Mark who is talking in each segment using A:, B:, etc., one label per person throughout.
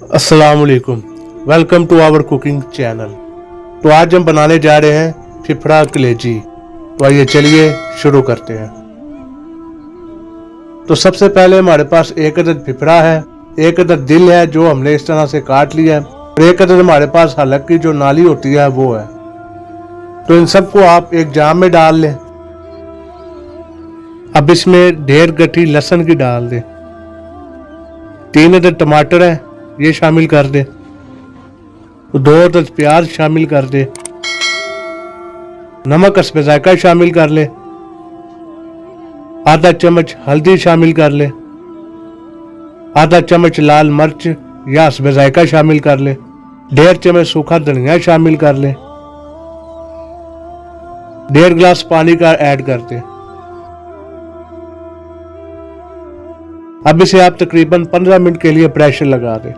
A: अस्सलाम वालेकुम, welcome to our cooking channel. तो आज हम बनाने जा रहे हैं फिफड़ा कलेजी। तो आइए चलिए शुरू करते हैं। तो सबसे पहले हमारे पास एक अदद फिफड़ा है, एक अदद दिल है जो हमने इस तरह से काट लिया है, और एक अदद हमारे पास हलक की जो नाली होती है वो है। तो इन सबको आप एक जाम में डाल लें। अब इसमें 1.5 गट्ठी लहसुन की डाल दें। 3 अदद टमाटर है, ये शामिल कर दे। 2 अदद प्याज शामिल कर दे। नमक हस्बे जायका शामिल कर ले। आधा चम्मच हल्दी शामिल कर ले। आधा चम्मच लाल मिर्च या हस्बे जायका शामिल कर ले। 1.5 चम्मच सूखा धनिया शामिल कर ले। 1.5 गिलास पानी का ऐड कर दे। अब इसे आप तकरीबन 15 मिनट के लिए प्रेशर लगा दें।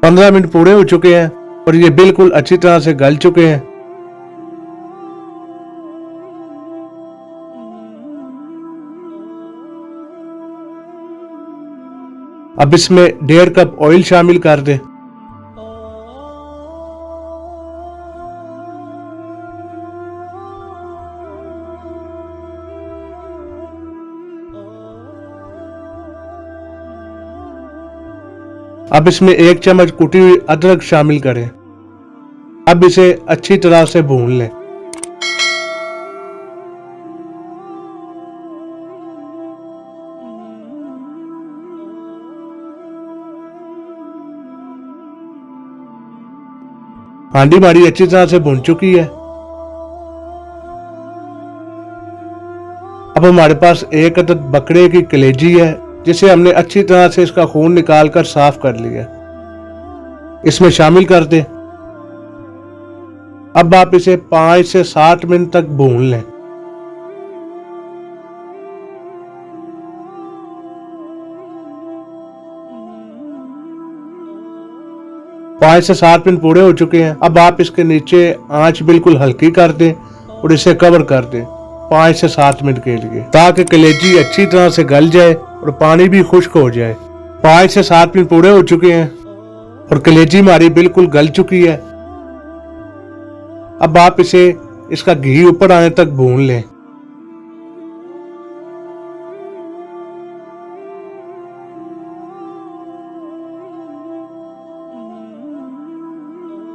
A: 15 मिनट पूरे हो चुके हैं और ये बिल्कुल अच्छी तरह से गल चुके हैं। अब इसमें 1.5 कप ऑयल शामिल कर दें। अब इसमें 1 चम्मच कुटी हुई अदरक शामिल करें। अब इसे अच्छी तरह से भून लें। हांडी हमारी अच्छी तरह से भून चुकी है। अब हमारे पास एक अदद बकरे की कलेजी है जिसे हमने अच्छी तरह से इसका खून निकालकर साफ कर लिया, इसमें शामिल कर दें। अब आप इसे 5 से 7 मिनट तक भून लें। पाँच से 7 मिनट पूरे हो चुके हैं। अब आप इसके नीचे आंच बिल्कुल हल्की कर दें और इसे कवर कर दें 5 से 7 मिनट के लिए, ताकि कलेजी अच्छी तरह से गल जाए और पानी भी खुश्क हो जाए। 5 से 7 मिनट पूरे हो चुके हैं और कलेजी हमारी बिल्कुल गल चुकी है। अब आप इसे इसका घी ऊपर आने तक भून लें।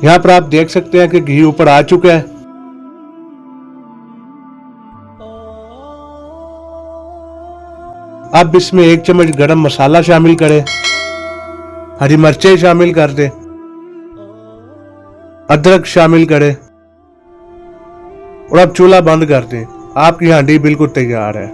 A: यहां पर आप देख सकते हैं कि घी ऊपर आ चुका है। अब इसमें 1 चम्मच गरम मसाला शामिल करें। हरी मिर्चें शामिल कर दें। अदरक शामिल करें और अब चूल्हा बंद कर दें। आपकी हांडी बिल्कुल तैयार है।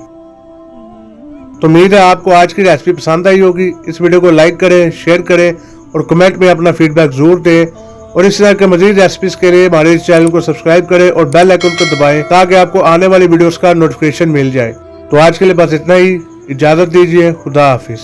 A: तो उम्मीद है आपको आज की रेसिपी पसंद आई होगी। इस वीडियो को लाइक करें, शेयर करें और कमेंट में अपना फीडबैक जरूर दें। और इस तरह के मजीद रेसिपीज के लिए हमारे इस चैनल को सब्सक्राइब करें और बेल आइकन को दबाएं ताकि आपको आने वाली वीडियोस का नोटिफिकेशन मिल जाए। तो आज के लिए बस इतना ही। इजाजत दीजिए। खुदा हाफिज।